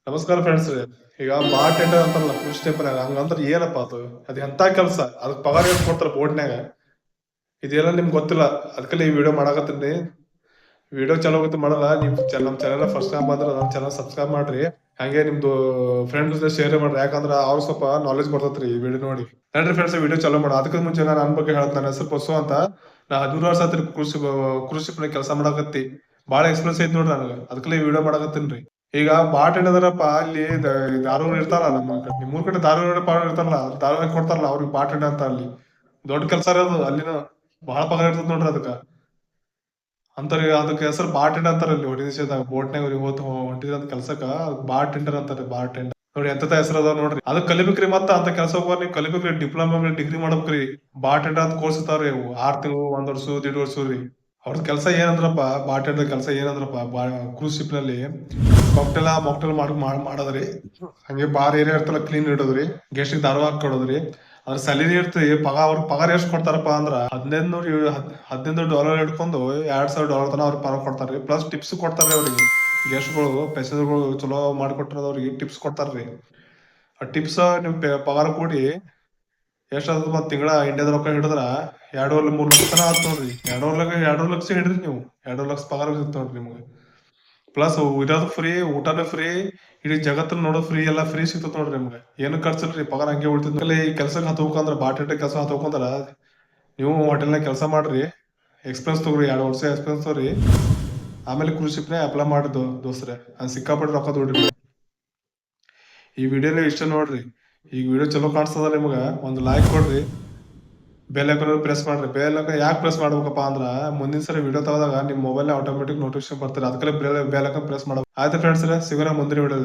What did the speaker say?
ನಮಸ್ಕಾರ ಫ್ರೆಂಡ್ಸ್. ಈಗ bar tender ಅಂತಾರಲ್ಲ ಕ್ರೂಸ್ ಟೆಂಪರ್ನಾಗ, ಹಂಗಂದ್ರ ಏನಪ್ಪಾ ಅದು? ಅದ್ ಎಂತ ಕೆಲ್ಸ? ಅದಕ್ ಪಗಾರ ಎಷ್ಟ್ ಕೊಡ್ತಾರ ಬೋಟ್ನ್ಯಾಗ? ಇದೆಲ್ಲ ನಿಮ್ಗೆ ಗೊತ್ತಿಲ್ಲ. ಅದಕ್ಕಲ್ಲಿ ಈ ವಿಡಿಯೋ ಮಾಡಾಕತ್ತೀನಿ. ವಿಡಿಯೋ ಚಲೋ ಗೊತ್ತು ಮಾಡಲ್ಲ. ನೀವು ನಮ್ ಚಾನೆಲ್ ಫಸ್ಟ್ ಟೈಮ್ ಬಂದ್ರೆ ನಮ್ ಚಾನಲ್ ಸಬ್ಸ್ಕ್ರೈಬ್ ಮಾಡ್ರಿ. ಹಂಗೆ ನಿಮ್ದು ಫ್ರೆಂಡ್ಸ್ ಜೊತೆ ಶೇರ್ ಮಾಡ್ರಿ. ಯಾಕಂದ್ರ ಅವ್ರು ಸ್ವಲ್ಪ ನಾಲೆಜ್ ಬರ್ತೈತ್ರಿ ಈ ವಿಡಿಯೋ ನೋಡಿ. ನಡ್ರಿ ಫ್ರೆಂಡ್ಸ್, ವಿಡಿಯೋ ಚಲೋ ಮಾಡ. ಅದಕ್ಕೆ ಮುಂಚೆ ನಾನು ನನ್ನ ಬಗ್ಗೆ ಹೇಳತ್. ನನ್ನ ಹೆಸರು ಬಸ್ಸು ಅಂತ. ನಾ 13 ವರ್ಷ ಆತ್ರಿ ಕೃಷಿ ಕೆಲಸ ಮಾಡಾಕತ್ತಿ. ಬಾಳ ಎಕ್ಸ್ಪೀರಿಯನ್ಸ್ ಐತಿ ನೋಡ್ರಿ ನನಗೆ. ಅದಕ್ಕಲ್ಲಿ ಈ ವಿಡಿಯೋ ಮಾಡಾಕತ್ತೀನ್ರಿ. ಈಗ ಬಾಟ್ ಏನದಾರಪ್ಪ ಅಲ್ಲಿ ದಾರು ಇರ್ತಾರ. ನಿಮ್ಮೂರ್ ಕಡೆ ದಾರು ಪಾರು ಇರ್ತಾರಲ್ಲ, ದಾರು ಕೊಡ್ತಾರಲ್ಲ ಅವ್ರಿಗೆ ಬಾಟ್ ಅಂತ ಅಲ್ಲಿ ದೊಡ್ಡ ಕೆಲ್ಸ ಇರೋದು. ಅಲ್ಲಿನ ಬಹಳ ಪಗಾರ ಇರ್ತದ ನೋಡ್ರಿ ಅದಕ್ಕ. ಅಂತಾರ ಅದಕ್ಕೆ ಹೆಸರು ಬಾರ್ ಟೆಂಡರ್ ಅಂತಾರ. ಅಲ್ಲಿ ಒಡಿಶಾದಾಗ ಬೋಟ್ನಾಗ ಹೊಂಟಿದ್ರಂತ ಕೆಲ್ಸಕ್ಕ ಬಾರ್ ಟೆಂಡರ್ ಅಂತಾರೆ. ಬಾರ್ ಟೆಂಡರ್ ನೋಡಿ ಎಂತ ಹೆಸರು ಅದಾವ ನೋಡ್ರಿ. ಅದಕ್ಕೆ ಕಲಿಬೇಕ್ರಿ. ಮತ್ತ ಅಂತ ಕೆಲಸ ಹೋಗೋರ್ ನೀವು ಕಲಿಬೇಕ್ರಿ. ಡಿಪ್ಲೊಮಾ ಡಿಗ್ರಿ ಮಾಡ್ಬೇಕ್ರಿ. ಬಾರ್ ಟೆಂಡರ್ ಅಂತ ಕೋರ್ಸ್ ಇರ್ತಾವ್ರಿ. 6 ತಿಂಗಳು, 1 ವರ್ಷ, 1.5 ವರ್ಷ ರೀ. ಅವ್ರ ಕೆಲಸ ಏನಂದ್ರಪ್ಪ, ಬಾರ್ ಟೆಂಡರ್ ಕೆಲಸ ಏನಂದ್ರಪ್ಪ, ಕ್ರೂಸ್ ಶಿಪ್ ನಲ್ಲಿ ಮಾಕ್ಟೇಲ್ ಮಾಡೋದ್ರಿ. ಹಂಗೆ ಬಾರ್ ಏರಿಯಾ ಇರ್ತಲ್ಲ ಕ್ಲೀನ್ ಇಡೋದ್ರಿ. ಗೆಸ್ಟ್ ದಾರು ಹಾಕಿ ಕೊಡೋದ್ರಿ. ಅದ್ರ ಸ್ಯಾಲರಿ ಇರ್ತದೆ. ಅವ್ರ ಪಗಾರ ಎಷ್ಟು ಕೊಡ್ತಾರಪ್ಪ ಅಂದ್ರ $1500 ಹಿಡ್ಕೊಂಡು $2000 ತನ ಅವ್ರಿಗೆ ಪಗಾರ ಕೊಡ್ತಾರ್ರಿ. ಪ್ಲಸ್ ಟಿಪ್ಸ್ ಕೊಡ್ತಾರ್ರಿ ಅವ್ರಿಗೆ. ಗೆಸ್ಟ್ಗಳು ಪ್ಯಾಸೆಂಜರ್ಗಳು ಚಲೋ ಮಾಡ್ಕೊಟ್ರ ಅವ್ರಿಗೆ ಟಿಪ್ಸ್ ಕೊಡ್ತಾರ್ರಿ. ಆ ಟಿಪ್ಸ್ ನಿಮ್ ಪಗಾರ ಕೂಡಿ ಎಷ್ಟಾದ ಮತ್ ತಿಂಗಳ ಇಂಡಿಯಾದ ರೊಕ್ಕ ಹಿಡಿದ್ರ 2.5-3 ಲಕ್ಷ ತನ ಆತ್ ನೋಡ್ರಿ. 2.5 ಲಕ್ಷ ಹಿಡ್ರಿ ನೀವು. 2 ಲಕ್ಷ ಪಗಾರ ಸಿಗ್ತ ನೋಡ್ರಿ ನಿಮ್ಗೆ. ಪ್ಲಸ್ ಇರೋದು ಫ್ರೀ, ಊಟನೂ ಫ್ರೀ, ಇಡೀ ಜಗತ್ತನ್ನ ನೋಡೋದು ಫ್ರೀ, ಎಲ್ಲ ಫ್ರೀ ಸಿಗ್ತದ ನೋಡ್ರಿ ನಿಮ್ಗೆ. ಏನು ಖರ್ಚಿಲ್ರಿ. ಪಗಾರ ಹಂಗೆ ಉಳಿತದ. ಈ ಕೆಲ್ಸಕ್ಕೆ ಹತ್ಬೇಕಂದ್ರ ಬಾರ್ ಟೆಂಡರ್ ಕೆಲಸ ಹತ್ಬೇಕಂದ್ರ ನೀವು ಹೋಟೆಲ್ನಾಗ ಕೆಲಸ ಮಾಡ್ರಿ. ಎಕ್ಸ್ಪೀರಿಯನ್ಸ್ ತಗೋರಿ. 2 ವರ್ಷ ಎಕ್ಸ್ಪೀರಿಯನ್ಸ್ ತಗೋರಿ. ಆಮೇಲೆ ಕ್ರೂಸ್ ಶಿಪ್ನಾಗ ಅಪ್ಲೈ ಮಾಡಿದ್ದು ದೋಸ್ತ್ರೆ. ಅದು ಸಿಕ್ಕಾಪಟ್ಟೆ ರೊಕ್ಕ ದುಡ್ರಿ. ಈ ವಿಡಿಯೋನ ಇಷ್ಟ ನೋಡ್ರಿ. ಈಗ ವಿಡಿಯೋ ಚಲೋ ಕಾಣಿಸ್ತದ ನಿಮ್ಗ, ಒಂದು ಲೈಕ್ ಕೊಡ್ರಿ. ಬೆಲ್ ಐಕಾನ್ ಪ್ರೆಸ್ ಮಾಡ್ರಿ. ಬೆಲ್ ಐಕಾನ್ ಯಾಕೆ ಪ್ರೆಸ್ ಮಾಡ್ಬೇಕಪ್ಪ ಅಂದ್ರ ಮುಂದಿನ ಸರಿ ವಿಡಿಯೋ ತಗೋದಾಗ ನಿಮ್ ಮೊಬೈಲ್ ಆಟೋಮೆಟಿಕ್ ನೋಟಿಫಿಕೇಶನ್ ಬರ್ತಾರೆ. ಅದಕ್ಕೆ ಬೆಲ್ ಐಕಾನ್ ಪ್ರೆಸ್ ಮಾಡ್ಬೇಕು. ಆಯ್ತು ಫ್ರೆಂಡ್ಸ್, ಸಿಗೋಣ ಮುಂದಿನ ವಿಡಿಯೋ.